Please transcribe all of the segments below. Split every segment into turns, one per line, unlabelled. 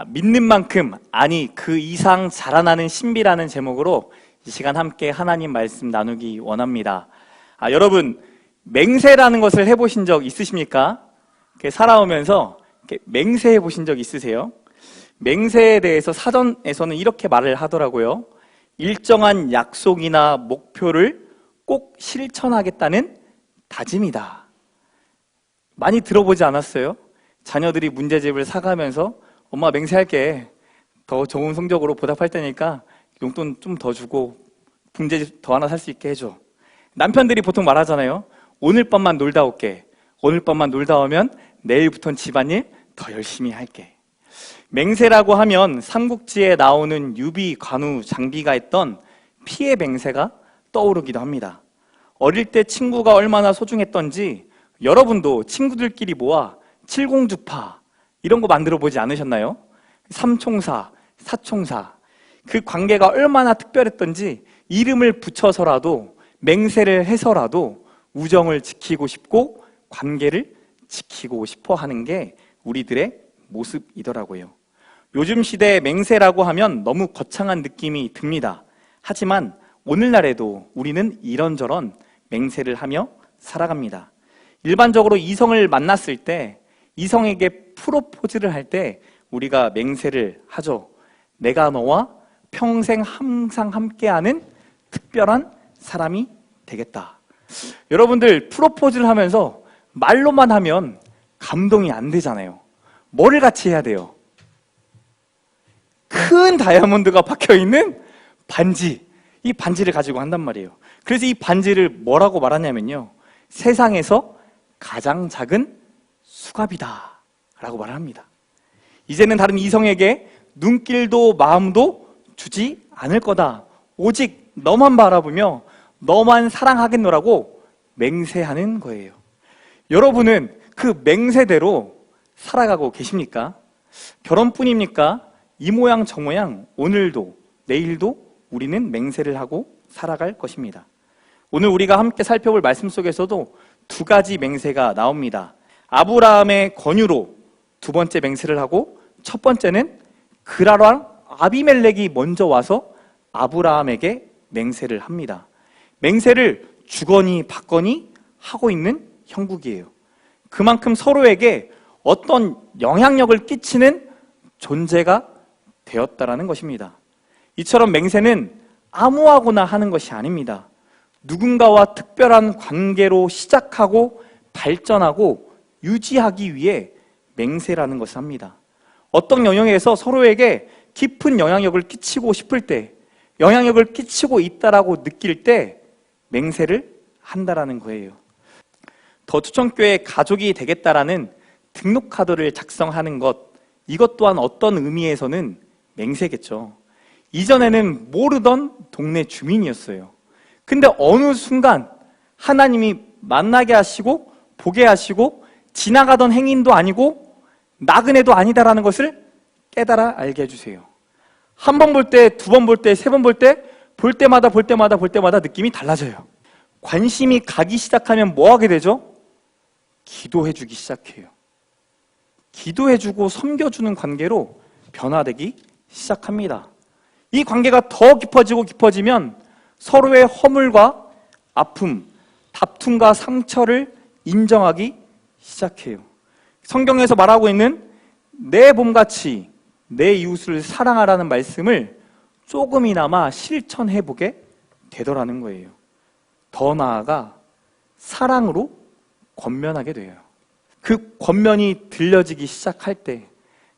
믿는 만큼, 아니 그 이상 자라나는 신비라는 제목으로 이 시간 함께 하나님 말씀 나누기 원합니다. 여러분, 맹세라는 것을 해보신 적 있으십니까? 살아오면서 맹세해 보신 적 있으세요? 맹세에 대해서 사전에서는 이렇게 말을 하더라고요. 일정한 약속이나 목표를 꼭 실천하겠다는 다짐이다. 많이 들어보지 않았어요? 자녀들이 문제집을 사가면서 엄마 맹세할게. 더 좋은 성적으로 보답할 테니까 용돈 좀 더 주고 문제집 더 하나 살 수 있게 해줘. 남편들이 보통 말하잖아요. 오늘 밤만 놀다 올게. 오늘 밤만 놀다 오면 내일부터는 집안일 더 열심히 할게. 맹세라고 하면 삼국지에 나오는 유비, 관우, 장비가 했던 피해 맹세가 떠오르기도 합니다. 어릴 때 친구가 얼마나 소중했던지 여러분도 친구들끼리 모아 칠공주파 이런 거 만들어 보지 않으셨나요? 삼총사, 사총사, 그 관계가 얼마나 특별했던지 이름을 붙여서라도 맹세를 해서라도 우정을 지키고 싶고 관계를 지키고 싶어 하는 게 우리들의 모습이더라고요. 요즘 시대에 맹세라고 하면 너무 거창한 느낌이 듭니다. 하지만 오늘날에도 우리는 이런저런 맹세를 하며 살아갑니다. 일반적으로 이성을 만났을 때, 이성에게 프로포즈를 할 때 우리가 맹세를 하죠. 내가 너와 평생 항상 함께하는 특별한 사람이 되겠다. 여러분들, 프로포즈를 하면서 말로만 하면 감동이 안 되잖아요. 뭐를 같이 해야 돼요? 큰 다이아몬드가 박혀있는 반지, 이 반지를 가지고 한단 말이에요. 그래서 이 반지를 뭐라고 말하냐면요, 세상에서 가장 작은 수갑이다 라고 말을 합니다. 이제는 다른 이성에게 눈길도 마음도 주지 않을 거다. 오직 너만 바라보며 너만 사랑하겠노라고 맹세하는 거예요. 여러분은 그 맹세대로 살아가고 계십니까? 결혼뿐입니까? 이 모양 저 모양 오늘도 내일도 우리는 맹세를 하고 살아갈 것입니다. 오늘 우리가 함께 살펴볼 말씀 속에서도 두 가지 맹세가 나옵니다. 아브라함의 권유로 두 번째 맹세를 하고, 첫 번째는 그랄왕 아비멜렉이 먼저 와서 아브라함에게 맹세를 합니다. 맹세를 주거니 받거니 하고 있는 형국이에요. 그만큼 서로에게 어떤 영향력을 끼치는 존재가 되었다라는 것입니다. 이처럼 맹세는 아무하고나 하는 것이 아닙니다. 누군가와 특별한 관계로 시작하고 발전하고 유지하기 위해 맹세라는 것을 합니다. 어떤 영역에서 서로에게 깊은 영향력을 끼치고 싶을 때, 영향력을 끼치고 있다라고 느낄 때 맹세를 한다라는 거예요. 더 추천교회 가족이 되겠다라는 등록카드를 작성하는 것, 이것 또한 어떤 의미에서는 맹세겠죠. 이전에는 모르던 동네 주민이었어요. 근데 어느 순간 하나님이 만나게 하시고 보게 하시고 지나가던 행인도 아니고 나그네도 아니다라는 것을 깨달아 알게 해주세요. 한 번 볼 때, 두 번 볼 때, 세 번 볼 때, 볼 때마다 느낌이 달라져요. 관심이 가기 시작하면 뭐 하게 되죠? 기도해주기 시작해요. 기도해주고 섬겨주는 관계로 변화되기 시작합니다. 이 관계가 더 깊어지면 서로의 허물과 아픔, 다툼과 상처를 인정하기 시작해요. 성경에서 말하고 있는 내 몸같이 내 이웃을 사랑하라는 말씀을 조금이나마 실천해보게 되더라는 거예요. 더 나아가 사랑으로 권면하게 돼요. 그 권면이 들려지기 시작할 때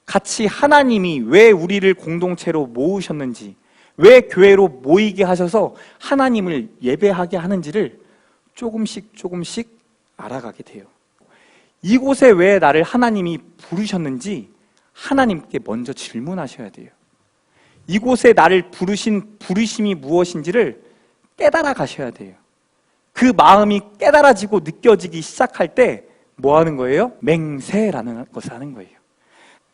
같이 하나님이 왜 우리를 공동체로 모으셨는지, 왜 교회로 모이게 하셔서 하나님을 예배하게 하는지를 조금씩 알아가게 돼요. 이곳에 왜 나를 하나님이 부르셨는지 하나님께 먼저 질문하셔야 돼요. 이곳에 나를 부르신 부르심이 무엇인지를 깨달아 가셔야 돼요. 그 마음이 깨달아지고 느껴지기 시작할 때 뭐 하는 거예요? 맹세라는 것을 하는 거예요.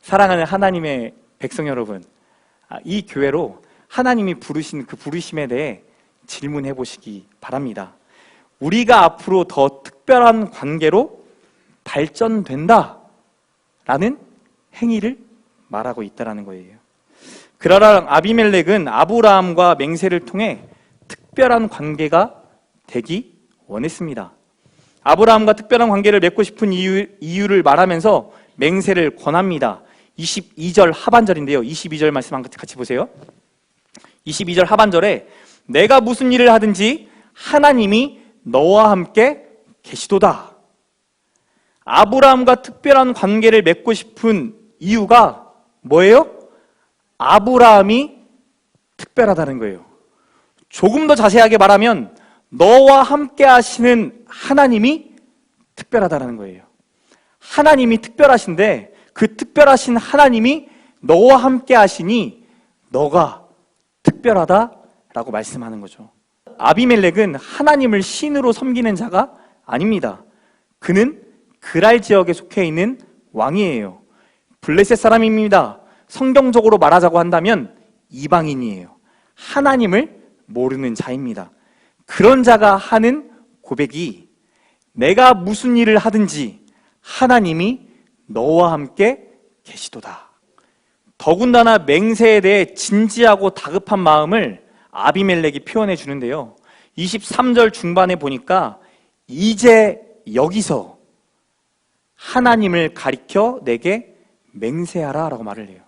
사랑하는 하나님의 백성 여러분, 이 교회로 하나님이 부르신 그 부르심에 대해 질문해 보시기 바랍니다. 우리가 앞으로 더 특별한 관계로 발전된다라는 행위를 말하고 있다라는 거예요. 그러나 아비멜렉은 아브라함과 맹세를 통해 특별한 관계가 되기 원했습니다. 아브라함과 특별한 관계를 맺고 싶은 이유를 말하면서 맹세를 권합니다. 22절 하반절인데요. 22절 말씀 같이 보세요. 22절 하반절에 내가 무슨 일을 하든지 하나님이 너와 함께 계시도다. 아브라함과 특별한 관계를 맺고 싶은 이유가 뭐예요? 아브라함이 특별하다는 거예요. 조금 더 자세하게 말하면 너와 함께 하시는 하나님이 특별하다는 거예요. 하나님이 특별하신데 그 특별하신 하나님이 너와 함께 하시니 너가 특별하다라고 말씀하는 거죠. 아비멜렉은 하나님을 신으로 섬기는 자가 아닙니다. 그는 그랄 지역에 속해 있는 왕이에요. 블레셋 사람입니다. 성경적으로 말하자고 한다면 이방인이에요. 하나님을 모르는 자입니다. 그런 자가 하는 고백이 내가 무슨 일을 하든지 하나님이 너와 함께 계시도다. 더군다나 맹세에 대해 진지하고 다급한 마음을 아비멜렉이 표현해 주는데요. 23절 중반에 보니까 이제 여기서 하나님을 가리켜 내게 맹세하라 라고 말을 해요.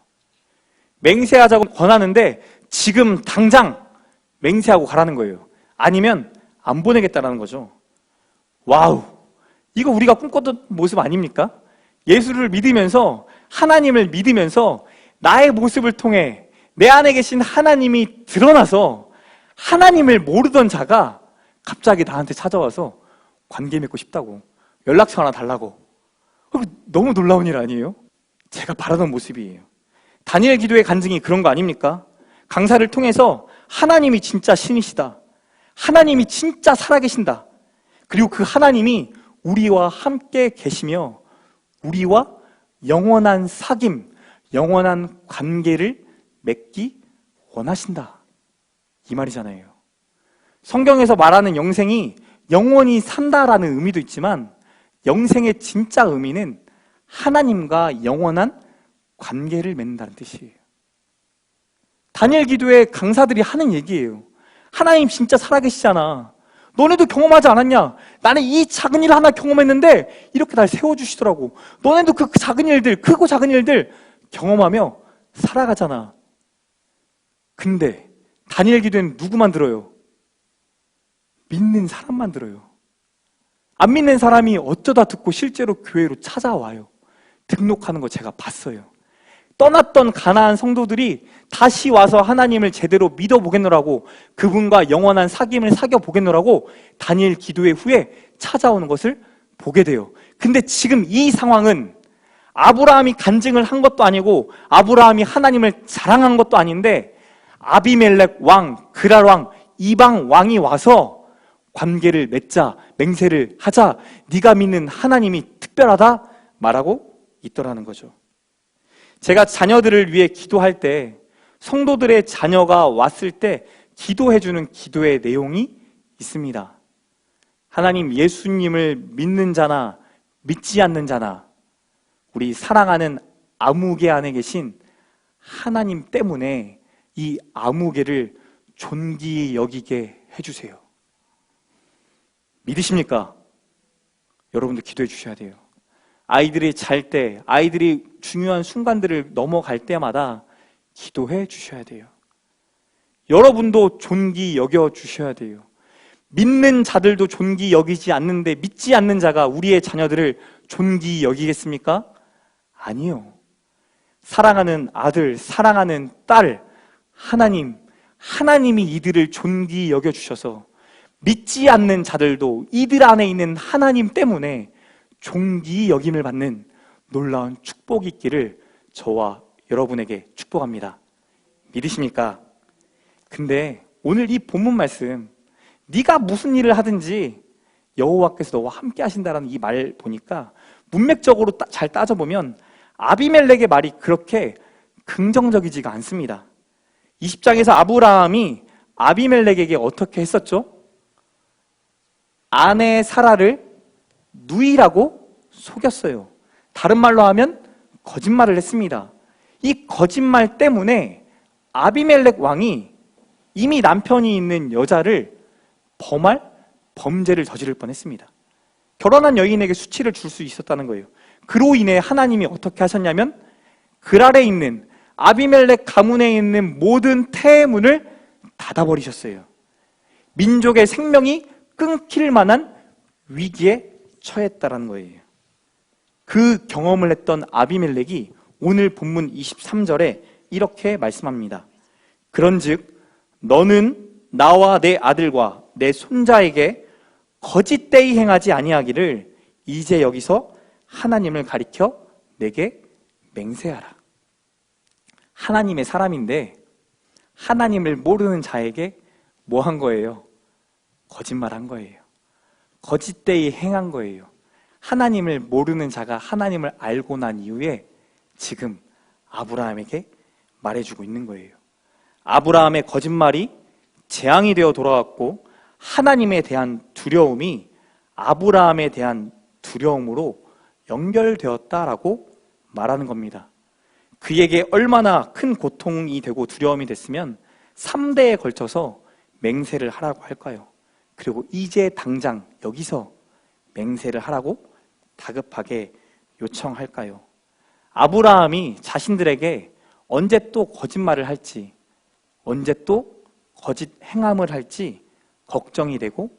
맹세하자고 권하는데 지금 당장 맹세하고 가라는 거예요. 아니면 안 보내겠다라는 거죠. 와우, 이거 우리가 꿈꿨던 모습 아닙니까? 예수를 믿으면서 하나님을 믿으면서 나의 모습을 통해 내 안에 계신 하나님이 드러나서 하나님을 모르던 자가 갑자기 나한테 찾아와서 관계 맺고 싶다고, 연락처 하나 달라고. 너무 놀라운 일 아니에요? 제가 바라던 모습이에요. 다니엘 기도의 간증이 그런 거 아닙니까? 강사를 통해서 하나님이 진짜 신이시다, 하나님이 진짜 살아계신다, 그리고 그 하나님이 우리와 함께 계시며 우리와 영원한 사귐, 영원한 관계를 맺기 원하신다, 이 말이잖아요. 성경에서 말하는 영생이 영원히 산다라는 의미도 있지만 영생의 진짜 의미는 하나님과 영원한 관계를 맺는다는 뜻이에요. 다니엘 기도의 강사들이 하는 얘기예요. 하나님 진짜 살아계시잖아. 너네도 경험하지 않았냐? 나는 이 작은 일 하나 경험했는데 이렇게 날 세워주시더라고. 너네도 그 작은 일들, 크고 작은 일들 경험하며 살아가잖아. 근데 다니엘 기도에는 누구만 들어요? 믿는 사람만 들어요. 안 믿는 사람이 어쩌다 듣고 실제로 교회로 찾아와요. 등록하는 거 제가 봤어요. 떠났던 가나안 성도들이 다시 와서 하나님을 제대로 믿어보겠노라고, 그분과 영원한 사귐을 사귀어보겠노라고 다니엘 기도회 후에 찾아오는 것을 보게 돼요. 근데 지금 이 상황은 아브라함이 간증을 한 것도 아니고 아브라함이 하나님을 자랑한 것도 아닌데 아비멜렉 왕, 그랄 왕, 이방 왕이 와서 관계를 맺자, 맹세를 하자, 네가 믿는 하나님이 특별하다 말하고 있더라는 거죠. 제가 자녀들을 위해 기도할 때, 성도들의 자녀가 왔을 때 기도해주는 기도의 내용이 있습니다. 하나님, 예수님을 믿는 자나 믿지 않는 자나 우리 사랑하는 아무개 안에 계신 하나님 때문에 이 아무개를 존귀히 여기게 해주세요. 믿으십니까? 여러분도 기도해 주셔야 돼요. 아이들이 잘 때, 아이들이 중요한 순간들을 넘어갈 때마다 기도해 주셔야 돼요. 여러분도 존귀 여겨 주셔야 돼요. 믿는 자들도 존귀 여기지 않는데 믿지 않는 자가 우리의 자녀들을 존귀 여기겠습니까? 아니요. 사랑하는 아들, 사랑하는 딸, 하나님이 이들을 존귀 여겨 주셔서 믿지 않는 자들도 이들 안에 있는 하나님 때문에 존귀 여김을 받는 놀라운 축복이 있기를 저와 여러분에게 축복합니다. 믿으십니까? 근데 오늘 이 본문 말씀, 네가 무슨 일을 하든지 여호와께서 너와 함께 하신다라는 이 말 보니까 문맥적으로 잘 따져보면 아비멜렉의 말이 그렇게 긍정적이지가 않습니다. 20장에서 아브라함이 아비멜렉에게 어떻게 했었죠? 아내 사라를 누이라고 속였어요. 다른 말로 하면 거짓말을 했습니다. 이 거짓말 때문에 아비멜렉 왕이 이미 남편이 있는 여자를 범할 범죄를 저지를 뻔했습니다. 결혼한 여인에게 수치를 줄 수 있었다는 거예요. 그로 인해 하나님이 어떻게 하셨냐면 그랄에 있는 아비멜렉 가문에 있는 모든 태의 문을 닫아버리셨어요. 민족의 생명이 끊길 만한 위기에 처했다는 거예요. 그 경험을 했던 아비멜렉이 오늘 본문 23절에 이렇게 말씀합니다. 그런즉 너는 나와 내 아들과 내 손자에게 거짓되이 행하지 아니하기를 이제 여기서 하나님을 가리켜 내게 맹세하라. 하나님의 사람인데 하나님을 모르는 자에게 뭐 한 거예요? 거짓말한 거예요. 거짓되이 행한 거예요. 하나님을 모르는 자가 하나님을 알고 난 이후에 지금 아브라함에게 말해주고 있는 거예요. 아브라함의 거짓말이 재앙이 되어 돌아왔고 하나님에 대한 두려움이 아브라함에 대한 두려움으로 연결되었다라고 말하는 겁니다. 그에게 얼마나 큰 고통이 되고 두려움이 됐으면 3대에 걸쳐서 맹세를 하라고 할까요? 그리고 이제 당장 여기서 맹세를 하라고 다급하게 요청할까요? 아브라함이 자신들에게 언제 또 거짓말을 할지, 언제 또 거짓 행함을 할지 걱정이 되고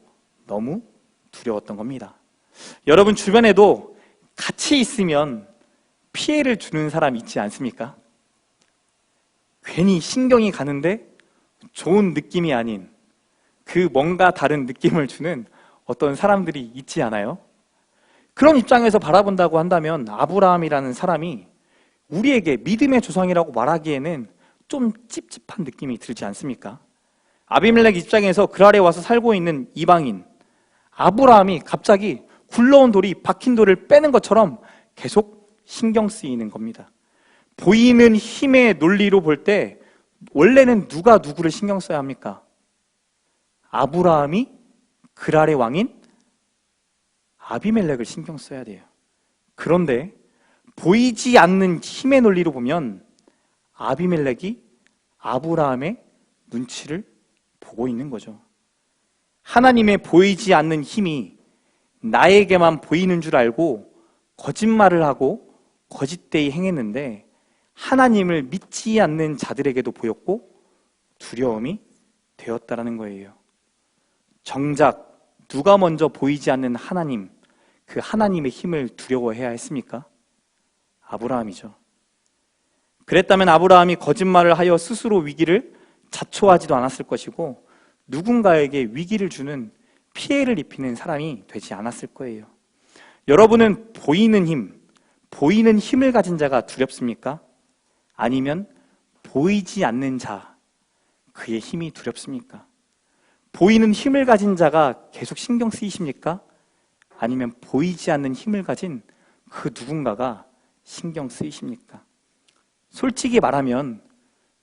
너무 두려웠던 겁니다. 여러분 주변에도 같이 있으면 피해를 주는 사람 있지 않습니까? 괜히 신경이 가는데 좋은 느낌이 아닌 그 뭔가 다른 느낌을 주는 어떤 사람들이 있지 않아요? 그런 입장에서 바라본다고 한다면 아브라함이라는 사람이 우리에게 믿음의 조상이라고 말하기에는 좀 찝찝한 느낌이 들지 않습니까? 아비멜렉 입장에서 그랄에 와서 살고 있는 이방인 아브라함이 갑자기 굴러온 돌이 박힌 돌을 빼는 것처럼 계속 신경 쓰이는 겁니다. 보이는 힘의 논리로 볼 때 원래는 누가 누구를 신경 써야 합니까? 아브라함이 그랄의 왕인 아비멜렉을 신경 써야 돼요. 그런데 보이지 않는 힘의 논리로 보면 아비멜렉이 아브라함의 눈치를 보고 있는 거죠. 하나님의 보이지 않는 힘이 나에게만 보이는 줄 알고 거짓말을 하고 거짓되이 행했는데 하나님을 믿지 않는 자들에게도 보였고 두려움이 되었다라는 거예요. 정작 누가 먼저 보이지 않는 하나님, 그 하나님의 힘을 두려워해야 했습니까? 아브라함이죠. 그랬다면 아브라함이 거짓말을 하여 스스로 위기를 자초하지도 않았을 것이고 누군가에게 위기를 주는 피해를 입히는 사람이 되지 않았을 거예요. 여러분은 보이는 힘을 가진 자가 두렵습니까? 아니면 보이지 않는 자, 그의 힘이 두렵습니까? 보이는 힘을 가진 자가 계속 신경 쓰이십니까? 아니면 보이지 않는 힘을 가진 그 누군가가 신경 쓰이십니까? 솔직히 말하면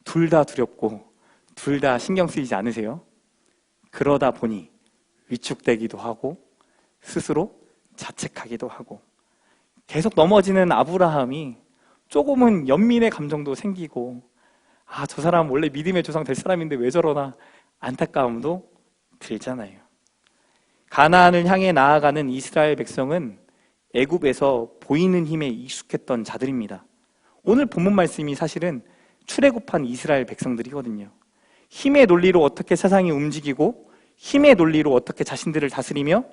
둘 다 두렵고 둘 다 신경 쓰이지 않으세요? 그러다 보니 위축되기도 하고 스스로 자책하기도 하고 계속 넘어지는 아브라함이 조금은 연민의 감정도 생기고 저 사람 원래 믿음의 조상 될 사람인데 왜 저러나 안타까움도 들잖아요. 가나안을 향해 나아가는 이스라엘 백성은 애굽에서 보이는 힘에 익숙했던 자들입니다. 오늘 본문 말씀이 사실은 출애굽한 이스라엘 백성들이거든요. 힘의 논리로 어떻게 세상이 움직이고 힘의 논리로 어떻게 자신들을 다스리며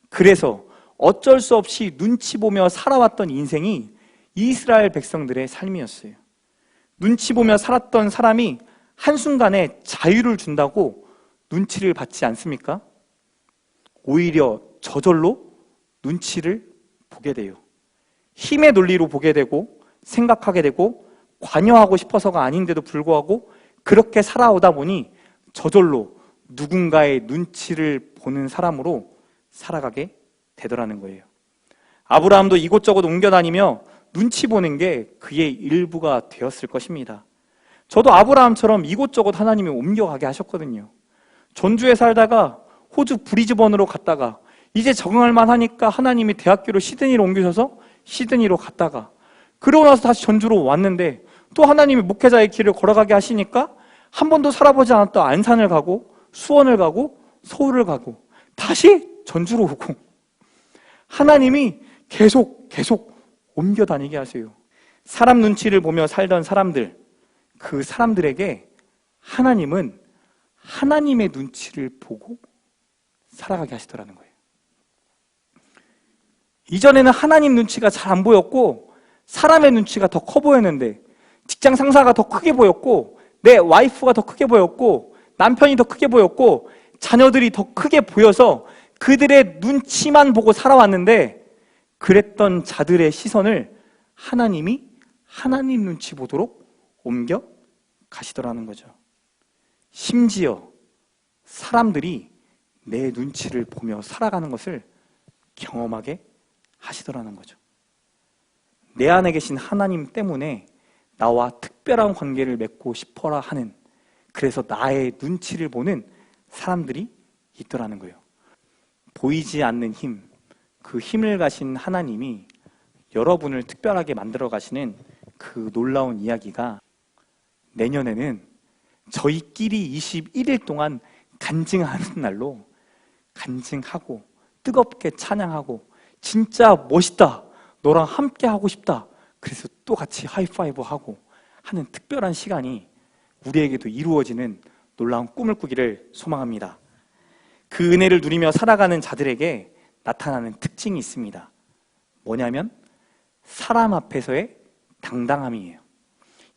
그래서 어쩔 수 없이 눈치 보며 살아왔던 인생이 이스라엘 백성들의 삶이었어요. 눈치 보며 살았던 사람이 한순간에 자유를 준다고 눈치를 받지 않습니까? 오히려 저절로 눈치를 보게 돼요. 힘의 논리로 보게 되고 생각하게 되고 관여하고 싶어서가 아닌데도 불구하고 그렇게 살아오다 보니 저절로 누군가의 눈치를 보는 사람으로 살아가게 되더라는 거예요. 아브라함도 이곳저곳 옮겨다니며 눈치 보는 게 그의 일부가 되었을 것입니다. 저도 아브라함처럼 이곳저곳 하나님이 옮겨가게 하셨거든요. 전주에 살다가 호주 브리즈번으로 갔다가 이제 적응할 만하니까 하나님이 대학교를 시드니로 옮기셔서 시드니로 갔다가 그러고 나서 다시 전주로 왔는데 또 하나님이 목회자의 길을 걸어가게 하시니까 한 번도 살아보지 않았던 안산을 가고 수원을 가고 서울을 가고 다시 전주로 오고 하나님이 계속 옮겨 다니게 하세요. 사람 눈치를 보며 살던 사람들, 그 사람들에게 하나님은 하나님의 눈치를 보고 살아가게 하시더라는 거예요. 이전에는 하나님 눈치가 잘 안 보였고 사람의 눈치가 더 커 보였는데, 직장 상사가 더 크게 보였고 내 와이프가 더 크게 보였고 남편이 더 크게 보였고 자녀들이 더 크게 보여서 그들의 눈치만 보고 살아왔는데, 그랬던 자들의 시선을 하나님이 하나님 눈치 보도록 옮겨 가시더라는 거죠. 심지어 사람들이 내 눈치를 보며 살아가는 것을 경험하게 하시더라는 거죠. 내 안에 계신 하나님 때문에 나와 특별한 관계를 맺고 싶어라 하는, 그래서 나의 눈치를 보는 사람들이 있더라는 거예요. 보이지 않는 힘, 그 힘을 가신 하나님이 여러분을 특별하게 만들어 가시는 그 놀라운 이야기가 내년에는 저희끼리 21일 동안 간증하는 날로 간증하고 뜨겁게 찬양하고 진짜 멋있다, 너랑 함께 하고 싶다, 그래서 또 같이 하이파이브 하고 하는 특별한 시간이 우리에게도 이루어지는 놀라운 꿈을 꾸기를 소망합니다. 그 은혜를 누리며 살아가는 자들에게 나타나는 특징이 있습니다. 뭐냐면 사람 앞에서의 당당함이에요.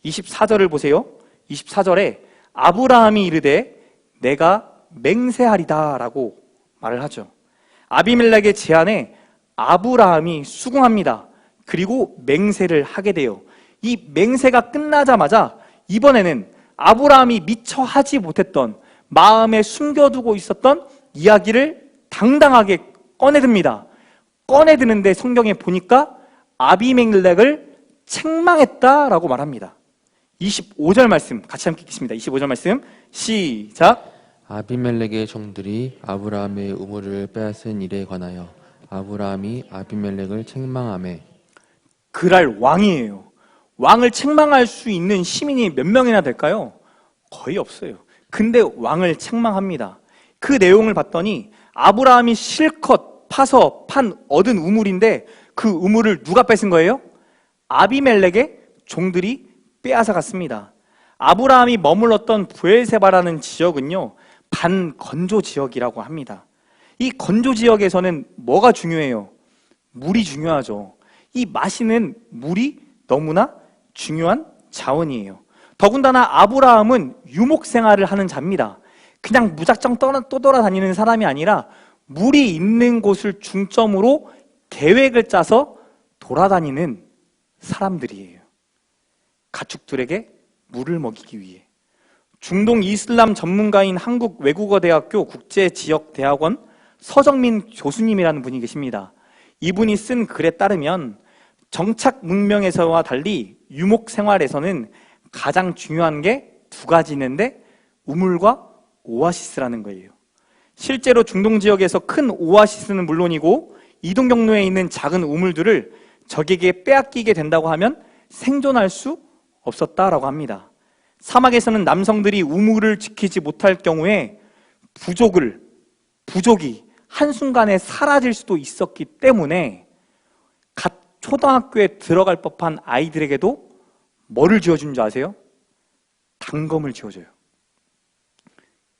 24절을 보세요. 24절에 아브라함이 이르되 내가 맹세하리다 라고 말을 하죠. 아비멜렉의 제안에 아브라함이 수긍합니다. 그리고 맹세를 하게 돼요. 이 맹세가 끝나자마자 이번에는 아브라함이 미처 하지 못했던, 마음에 숨겨두고 있었던 이야기를 당당하게 꺼내듭니다. 꺼내드는데 성경에 보니까 아비멜렉을 책망했다라고 말합니다. 25절 말씀 같이 함께 읽겠습니다. 25절 말씀 시작.
아비멜렉의 종들이 아브라함의 우물을 빼앗은 일에 관하여 아브라함이 아비멜렉을 책망하매.
그랄 왕이에요. 왕을 책망할 수 있는 시민이 몇 명이나 될까요? 거의 없어요. 근데 왕을 책망합니다. 그 내용을 봤더니 아브라함이 실컷 파서 얻은 우물인데 그 우물을 누가 뺏은 거예요? 아비멜렉의 종들이 빼앗아 갔습니다. 아브라함이 머물렀던 브엘세바라는 지역은요, 반건조 지역이라고 합니다. 이 건조 지역에서는 뭐가 중요해요? 물이 중요하죠. 이 마시는 물이 너무나 중요한 자원이에요. 더군다나 아브라함은 유목 생활을 하는 자입니다. 그냥 무작정 떠돌아다니는 사람이 아니라 물이 있는 곳을 중점으로 계획을 짜서 돌아다니는 사람들이에요. 가축들에게 물을 먹이기 위해. 중동 이슬람 전문가인 한국외국어대학교 국제지역대학원 서정민 교수님이라는 분이 계십니다. 이분이 쓴 글에 따르면 정착 문명에서와 달리 유목 생활에서는 가장 중요한 게 두 가지 있는데 우물과 오아시스라는 거예요. 실제로 중동 지역에서 큰 오아시스는 물론이고 이동 경로에 있는 작은 우물들을 적에게 빼앗기게 된다고 하면 생존할 수 없었다라고 합니다. 사막에서는 남성들이 우물을 지키지 못할 경우에 부족이 한순간에 사라질 수도 있었기 때문에 갓 초등학교에 들어갈 법한 아이들에게도 뭐를 지어준 줄 아세요? 단검을 지어줘요.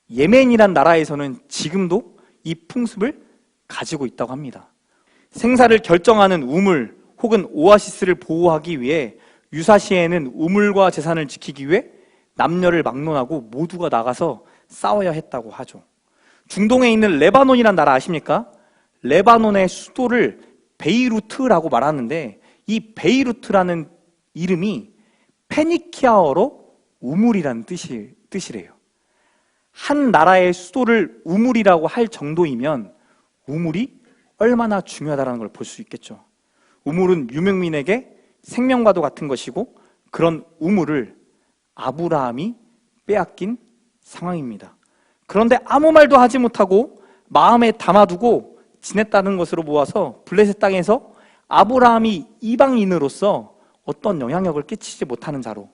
예멘이란 나라에서는 지금도 이 풍습을 가지고 있다고 합니다. 생사를 결정하는 우물 혹은 오아시스를 보호하기 위해 유사시에는 우물과 재산을 지키기 위해 남녀를 막론하고 모두가 나가서 싸워야 했다고 하죠. 중동에 있는 레바논이란 나라 아십니까? 레바논의 수도를 베이루트라고 말하는데 이 베이루트라는 이름이 페니키아어로 우물이라는 뜻이래요. 한 나라의 수도를 우물이라고 할 정도이면 우물이 얼마나 중요하다는 걸 볼 수 있겠죠. 우물은 유명민에게 생명과도 같은 것이고 그런 우물을 아브라함이 빼앗긴 상황입니다. 그런데 아무 말도 하지 못하고 마음에 담아두고 지냈다는 것으로 모아서 블레셋 땅에서 아브라함이 이방인으로서 어떤 영향력을 끼치지 못하는 자로,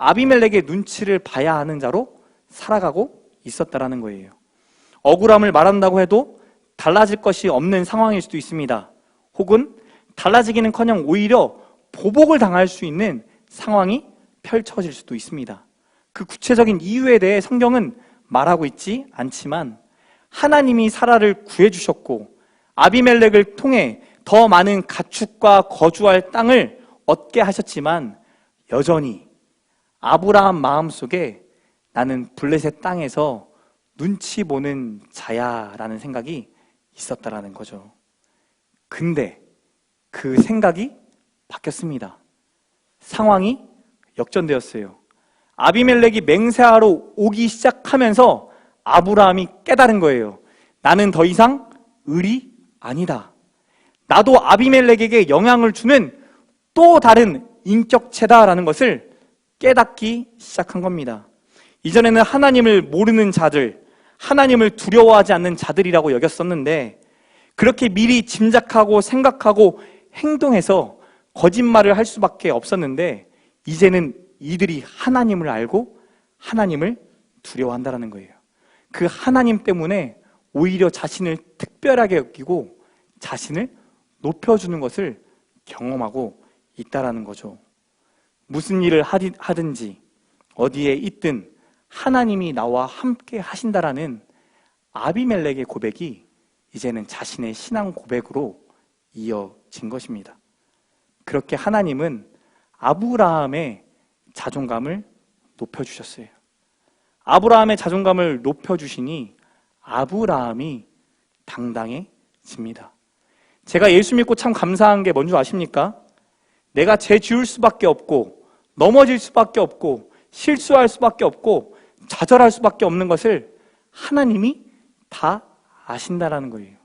아비멜렉의 눈치를 봐야 하는 자로 살아가고 있었다라는 거예요. 억울함을 말한다고 해도 달라질 것이 없는 상황일 수도 있습니다. 혹은 달라지기는커녕 오히려 보복을 당할 수 있는 상황이 펼쳐질 수도 있습니다. 그 구체적인 이유에 대해 성경은 말하고 있지 않지만 하나님이 사라를 구해주셨고 아비멜렉을 통해 더 많은 가축과 거주할 땅을 얻게 하셨지만 여전히 아브라함 마음속에 나는 블레셋 땅에서 눈치 보는 자야라는 생각이 있었다라는 거죠. 근데 그 생각이 바뀌었습니다. 상황이 역전되었어요. 아비멜렉이 맹세하러 오기 시작하면서 아브라함이 깨달은 거예요. 나는 더 이상 을이 아니다. 나도 아비멜렉에게 영향을 주는 또 다른 인격체다라는 것을 깨닫기 시작한 겁니다. 이전에는 하나님을 모르는 자들, 하나님을 두려워하지 않는 자들이라고 여겼었는데 그렇게 미리 짐작하고 생각하고 행동해서 거짓말을 할 수밖에 없었는데 이제는 이들이 하나님을 알고 하나님을 두려워한다는 거예요. 그 하나님 때문에 오히려 자신을 특별하게 여기고 자신을 높여주는 것을 경험하고 있다라는 거죠. 무슨 일을 하든지 어디에 있든 하나님이 나와 함께 하신다라는 아비멜렉의 고백이 이제는 자신의 신앙 고백으로 이어진 것입니다. 그렇게 하나님은 아브라함의 자존감을 높여주셨어요. 아브라함의 자존감을 높여주시니 아브라함이 당당해집니다. 제가 예수 믿고 참 감사한 게 뭔지 아십니까? 내가 죄 지을 수밖에 없고 넘어질 수밖에 없고 실수할 수밖에 없고 좌절할 수밖에 없는 것을 하나님이 다 아신다라는 거예요.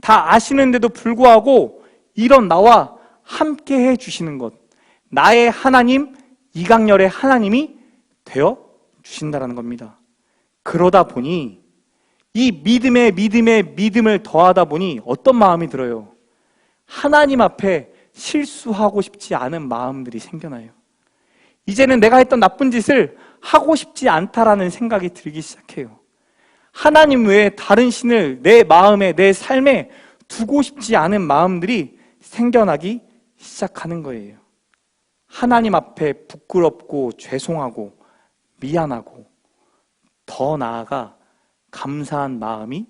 다 아시는데도 불구하고 이런 나와 함께 해주시는 것, 나의 하나님, 이강렬의 하나님이 되어 주신다라는 겁니다. 그러다 보니 이 믿음에 믿음을 더하다 보니 어떤 마음이 들어요? 하나님 앞에 실수하고 싶지 않은 마음들이 생겨나요. 이제는 내가 했던 나쁜 짓을 하고 싶지 않다라는 생각이 들기 시작해요. 하나님 외에 다른 신을 내 마음에, 내 삶에 두고 싶지 않은 마음들이 생겨나기 시작하는 거예요. 하나님 앞에 부끄럽고 죄송하고 미안하고 더 나아가 감사한 마음이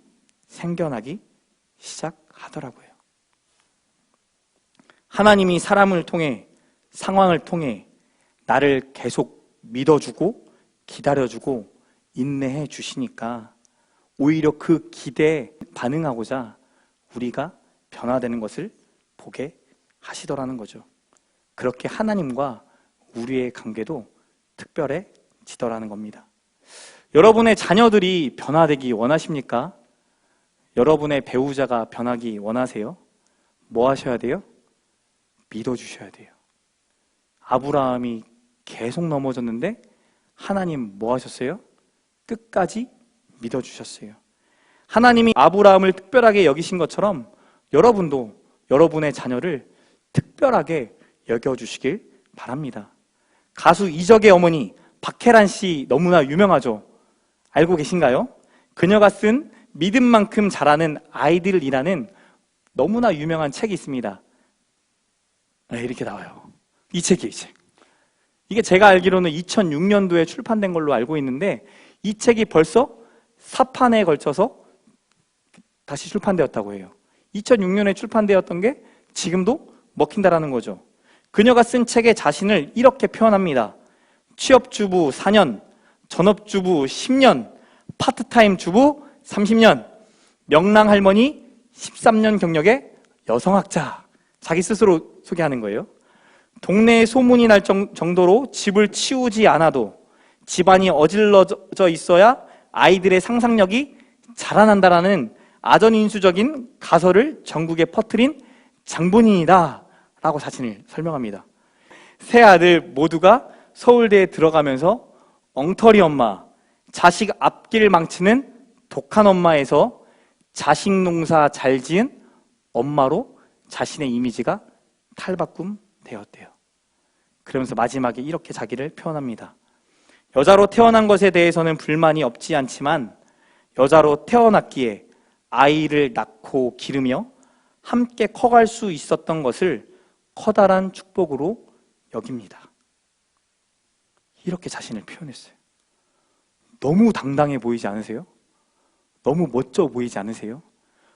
생겨나기 시작하더라고요. 하나님이 사람을 통해, 상황을 통해 나를 계속 믿어주고 기다려주고 인내해 주시니까 오히려 그 기대에 반응하고자 우리가 변화되는 것을 보게 하시더라는 거죠. 그렇게 하나님과 우리의 관계도 특별해지더라는 겁니다. 여러분의 자녀들이 변화되기 원하십니까? 여러분의 배우자가 변하기 원하세요? 뭐 하셔야 돼요? 믿어주셔야 돼요. 아브라함이 계속 넘어졌는데 하나님 뭐 하셨어요? 끝까지 믿어주셨어요. 하나님이 아브라함을 특별하게 여기신 것처럼 여러분도 여러분의 자녀를 특별하게 여겨주시길 바랍니다. 가수 이적의 어머니 박혜란 씨 너무나 유명하죠? 알고 계신가요? 그녀가 쓴 믿음만큼 자라는 아이들이라는 너무나 유명한 책이 있습니다. 네, 이렇게 나와요. 이 책이에요, 이 책. 이게 제가 알기로는 2006년도에 출판된 걸로 알고 있는데 이 책이 벌써 4판에 걸쳐서 다시 출판되었다고 해요. 2006년에 출판되었던 게 지금도 먹힌다라는 거죠. 그녀가 쓴 책에 자신을 이렇게 표현합니다. 취업주부 4년, 전업주부 10년, 파트타임 주부 30년, 명랑할머니 13년 경력의 여성학자. 자기 스스로 소개하는 거예요. 동네에 소문이 날 정도로 집을 치우지 않아도 집안이 어질러져 있어야 아이들의 상상력이 자라난다라는 아전인수적인 가설을 전국에 퍼뜨린 장본인이다 라고 자신을 설명합니다. 세 아들 모두가 서울대에 들어가면서 엉터리 엄마, 자식 앞길 망치는 독한 엄마에서 자식 농사 잘 지은 엄마로 자신의 이미지가 탈바꿈 되었대요. 그러면서 마지막에 이렇게 자기를 표현합니다. 여자로 태어난 것에 대해서는 불만이 없지 않지만 여자로 태어났기에 아이를 낳고 기르며 함께 커갈 수 있었던 것을 커다란 축복으로 여깁니다. 이렇게 자신을 표현했어요. 너무 당당해 보이지 않으세요? 너무 멋져 보이지 않으세요?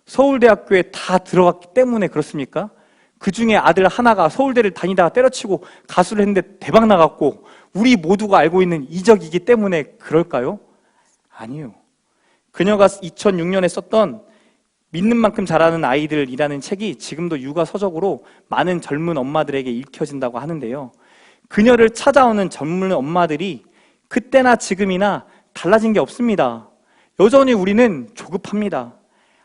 서울대학교에 다 들어갔기 때문에 그렇습니까? 그 중에 아들 하나가 서울대를 다니다가 때려치고 가수를 했는데 대박 나갔고 우리 모두가 알고 있는 이적이기 때문에 그럴까요? 아니요. 그녀가 2006년에 썼던 믿는 만큼 자라는 아이들이라는 책이 지금도 육아 서적으로 많은 젊은 엄마들에게 읽혀진다고 하는데요. 그녀를 찾아오는 젊은 엄마들이 그때나 지금이나 달라진 게 없습니다. 여전히 우리는 조급합니다.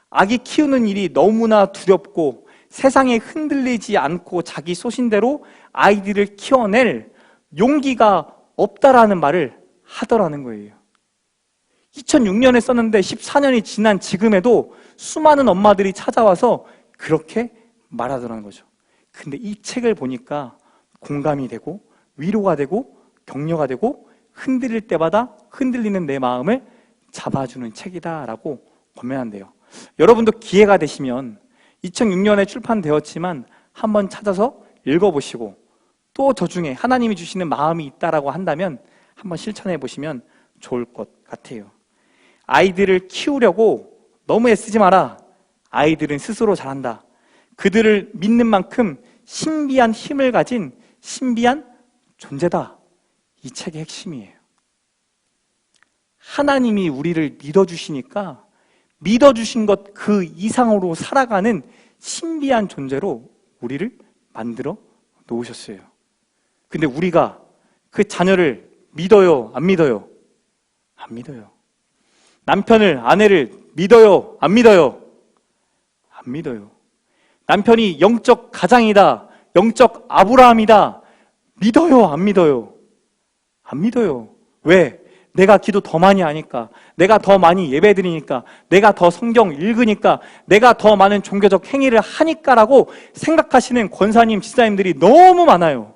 아기 키우는 일이 너무나 두렵고 세상에 흔들리지 않고 자기 소신대로 아이들을 키워낼 용기가 없다라는 말을 하더라는 거예요. 2006년에 썼는데 14년이 지난 지금에도 수많은 엄마들이 찾아와서 그렇게 말하더라는 거죠. 근데 이 책을 보니까 공감이 되고 위로가 되고 격려가 되고 흔들릴 때마다 흔들리는 내 마음을 잡아주는 책이다라고 권면한대요. 여러분도 기회가 되시면 2006년에 출판되었지만 한번 찾아서 읽어보시고 또 저 중에 하나님이 주시는 마음이 있다라고 한다면 한번 실천해 보시면 좋을 것 같아요. 아이들을 키우려고 너무 애쓰지 마라. 아이들은 스스로 잘한다. 그들을 믿는 만큼 신비한 힘을 가진 신비한 존재다. 이 책의 핵심이에요. 하나님이 우리를 믿어주시니까 믿어주신 것 그 이상으로 살아가는 신비한 존재로 우리를 만들어 놓으셨어요. 근데 우리가 그 자녀를 믿어요? 안 믿어요? 안 믿어요. 남편을, 아내를 믿어요? 안 믿어요? 안 믿어요. 남편이 영적 가장이다, 영적 아브라함이다, 믿어요? 안 믿어요? 안 믿어요. 왜? 내가 기도 더 많이 하니까, 내가 더 많이 예배드리니까, 내가 더 성경 읽으니까, 내가 더 많은 종교적 행위를 하니까라고 생각하시는 권사님, 지사님들이 너무 많아요.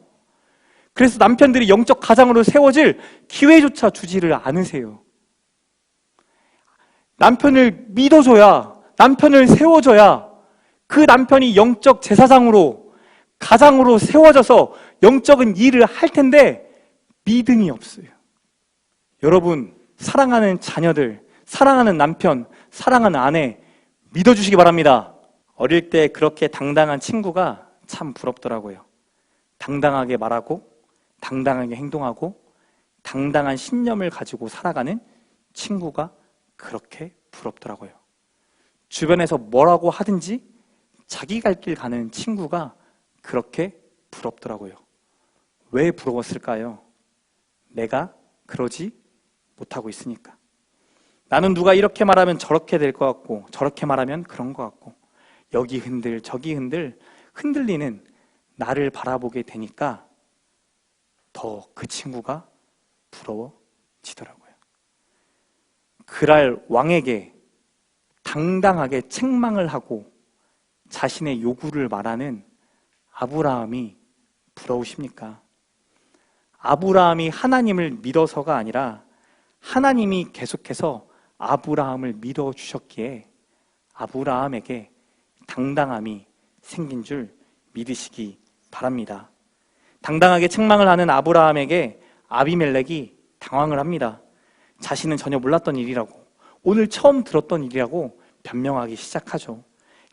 그래서 남편들이 영적 가장으로 세워질 기회조차 주지를 않으세요. 남편을 믿어줘야, 남편을 세워줘야 그 남편이 영적 제사장으로, 가장으로 세워져서 영적인 일을 할 텐데 믿음이 없어요. 여러분, 사랑하는 자녀들, 사랑하는 남편, 사랑하는 아내 믿어주시기 바랍니다. 어릴 때 그렇게 당당한 친구가 참 부럽더라고요. 당당하게 말하고 당당하게 행동하고 당당한 신념을 가지고 살아가는 친구가 그렇게 부럽더라고요. 주변에서 뭐라고 하든지 자기 갈 길 가는 친구가 그렇게 부럽더라고요. 왜 부러웠을까요? 내가 그러지 못하고 있으니까. 나는 누가 이렇게 말하면 저렇게 될 것 같고 저렇게 말하면 그런 것 같고 여기 흔들 저기 흔들 흔들리는 나를 바라보게 되니까 더 그 친구가 부러워지더라고요. 그랄 왕에게 당당하게 책망을 하고 자신의 요구를 말하는 아브라함이 부러우십니까? 아브라함이 하나님을 믿어서가 아니라 하나님이 계속해서 아브라함을 믿어주셨기에 아브라함에게 당당함이 생긴 줄 믿으시기 바랍니다. 당당하게 책망을 하는 아브라함에게 아비멜렉이 당황을 합니다. 자신은 전혀 몰랐던 일이라고, 오늘 처음 들었던 일이라고 변명하기 시작하죠.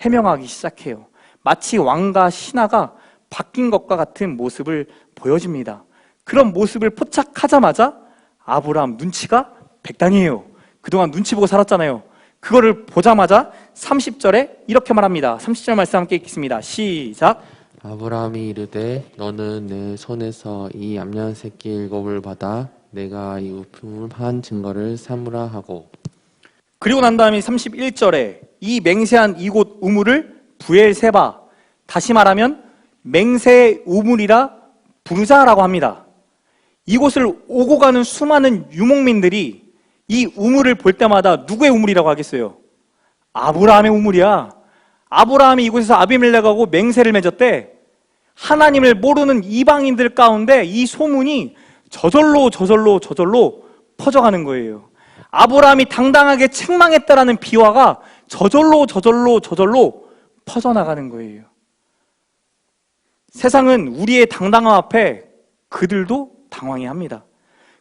해명하기 시작해요. 마치 왕과 신하가 바뀐 것과 같은 모습을 보여줍니다. 그런 모습을 포착하자마자 아브라함 눈치가 백단이에요. 그동안 눈치 보고 살았잖아요. 그거를 보자마자 30절에 이렇게 말합니다. 30절 말씀 함께 읽겠습니다. 시작.
아브라함이 이르되 너는 내 손에서 이 암양 새끼 7을 받아 내가 이 우품을 한 증거를 삼으라 하고.
그리고 난 다음에 31절에 이 맹세한 이곳 우물을 부엘세바, 다시 말하면 맹세의 우물이라 부르자라고 합니다. 이곳을 오고 가는 수많은 유목민들이 이 우물을 볼 때마다 누구의 우물이라고 하겠어요? 아브라함의 우물이야. 아브라함이 이곳에서 아비멜렉하고 맹세를 맺었대. 하나님을 모르는 이방인들 가운데 이 소문이 저절로 퍼져가는 거예요. 아브라함이 당당하게 책망했다라는 비화가 저절로 퍼져나가는 거예요. 세상은 우리의 당당함 앞에 그들도 당황해 합니다.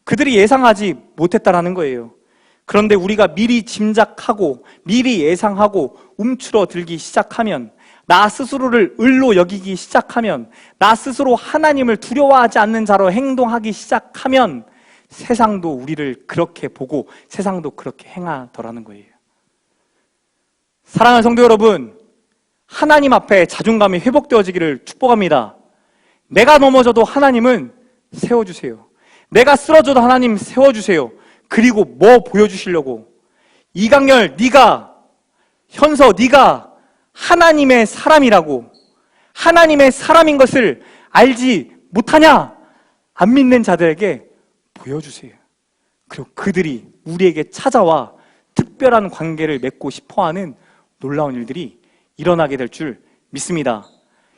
그들이 예상하지 못했다라는 거예요. 그런데 우리가 미리 짐작하고 미리 예상하고 움츠러들기 시작하면, 나 스스로를 을로 여기기 시작하면, 나 스스로 하나님을 두려워하지 않는 자로 행동하기 시작하면 세상도 우리를 그렇게 보고 세상도 그렇게 행하더라는 거예요. 사랑하는 성도 여러분, 하나님 앞에 자존감이 회복되어지기를 축복합니다. 내가 넘어져도 하나님은 세워주세요. 내가 쓰러져도 하나님 세워주세요. 그리고 뭐 보여주시려고? 이강렬, 네가, 현서, 네가 하나님의 사람이라고, 하나님의 사람인 것을 알지 못하냐? 안 믿는 자들에게 보여주세요. 그리고 그들이 우리에게 찾아와 특별한 관계를 맺고 싶어하는 놀라운 일들이 일어나게 될 줄 믿습니다.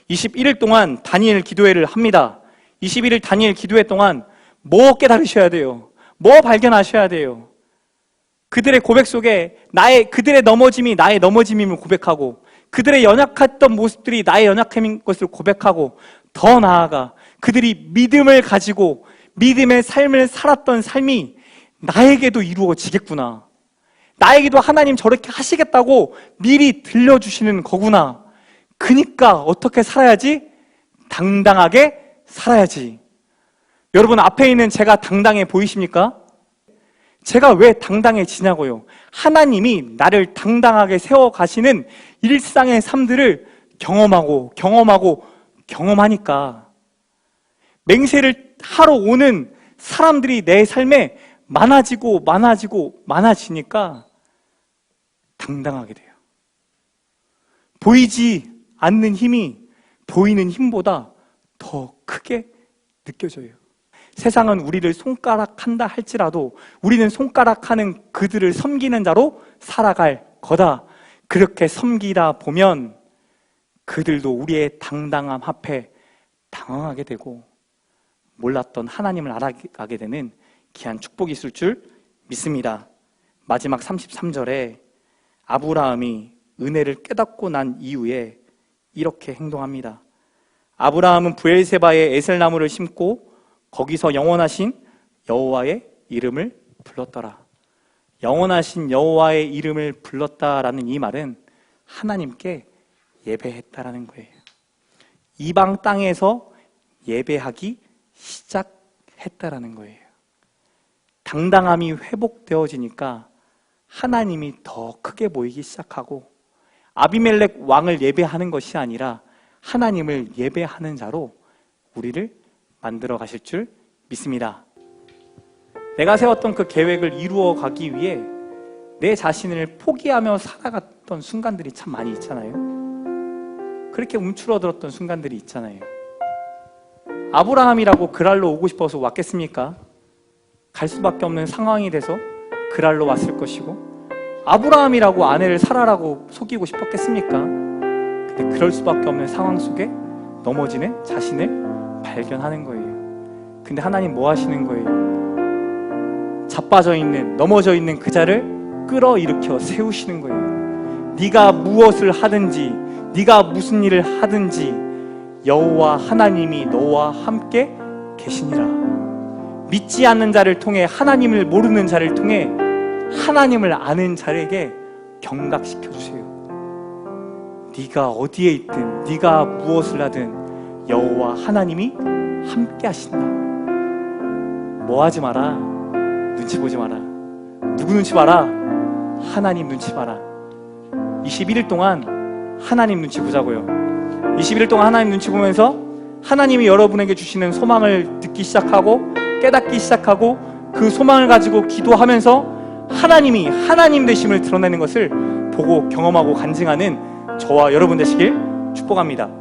21일 동안 다니엘 기도회를 합니다. 21일 다니엘 기도회 동안 뭐 깨달으셔야 돼요? 뭐 발견하셔야 돼요? 그들의 고백 속에 그들의 넘어짐이 나의 넘어짐임을 고백하고, 그들의 연약했던 모습들이 나의 연약함인 것을 고백하고, 더 나아가 그들이 믿음을 가지고 믿음의 삶을 살았던 삶이 나에게도 이루어지겠구나, 나에게도 하나님 저렇게 하시겠다고 미리 들려주시는 거구나. 그러니까 어떻게 살아야지? 당당하게 살아야지. 여러분, 앞에 있는 제가 당당해 보이십니까? 제가 왜 당당해지냐고요? 하나님이 나를 당당하게 세워가시는 일상의 삶들을 경험하니까. 맹세를 하러 오는 사람들이 내 삶에 많아지니까 당당하게 돼요. 보이지 않는 힘이 보이는 힘보다 더 크게 느껴져요. 세상은 우리를 손가락한다 할지라도 우리는 손가락하는 그들을 섬기는 자로 살아갈 거다. 그렇게 섬기다 보면 그들도 우리의 당당함 앞에 당황하게 되고 몰랐던 하나님을 알아가게 되는 귀한 축복이 있을 줄 믿습니다. 마지막 33절에 아브라함이 은혜를 깨닫고 난 이후에 이렇게 행동합니다. 아브라함은 브엘세바에 에셀나무를 심고 거기서 영원하신 여호와의 이름을 불렀더라. 영원하신 여호와의 이름을 불렀다라는 이 말은 하나님께 예배했다라는 거예요. 이방 땅에서 예배하기 시작했다라는 거예요. 당당함이 회복되어지니까 하나님이 더 크게 보이기 시작하고, 아비멜렉 왕을 예배하는 것이 아니라 하나님을 예배하는 자로 우리를 만들어 가실 줄 믿습니다. 내가 세웠던 그 계획을 이루어 가기 위해 내 자신을 포기하며 살아갔던 순간들이 참 많이 있잖아요. 그렇게 움츠러들었던 순간들이 있잖아요. 아브라함이라고 그랄로 오고 싶어서 왔겠습니까? 갈 수밖에 없는 상황이 돼서 그랄로 왔을 것이고, 아브라함이라고 아내를 사라라고 속이고 싶었겠습니까? 근데 그럴 수밖에 없는 상황 속에 넘어지는 자신을 발견하는 거예요. 근데 하나님 뭐 하시는 거예요? 자빠져 있는, 넘어져 있는 그 자를 끌어일으켜 세우시는 거예요. 네가 무엇을 하든지, 네가 무슨 일을 하든지 여호와 하나님이 너와 함께 계시니라. 믿지 않는 자를 통해, 하나님을 모르는 자를 통해 하나님을 아는 자에게 경각시켜주세요. 네가 어디에 있든, 네가 무엇을 하든 여호와 하나님이 함께 하신다. 뭐 하지 마라. 눈치 보지 마라. 누구 눈치 봐라? 하나님 눈치 봐라. 21일 동안 하나님 눈치 보자고요. 21일 동안 하나님 눈치 보면서 하나님이 여러분에게 주시는 소망을 듣기 시작하고 깨닫기 시작하고 그 소망을 가지고 기도하면서 하나님이 하나님 되심을 드러내는 것을 보고 경험하고 간증하는 저와 여러분 되시길 축복합니다.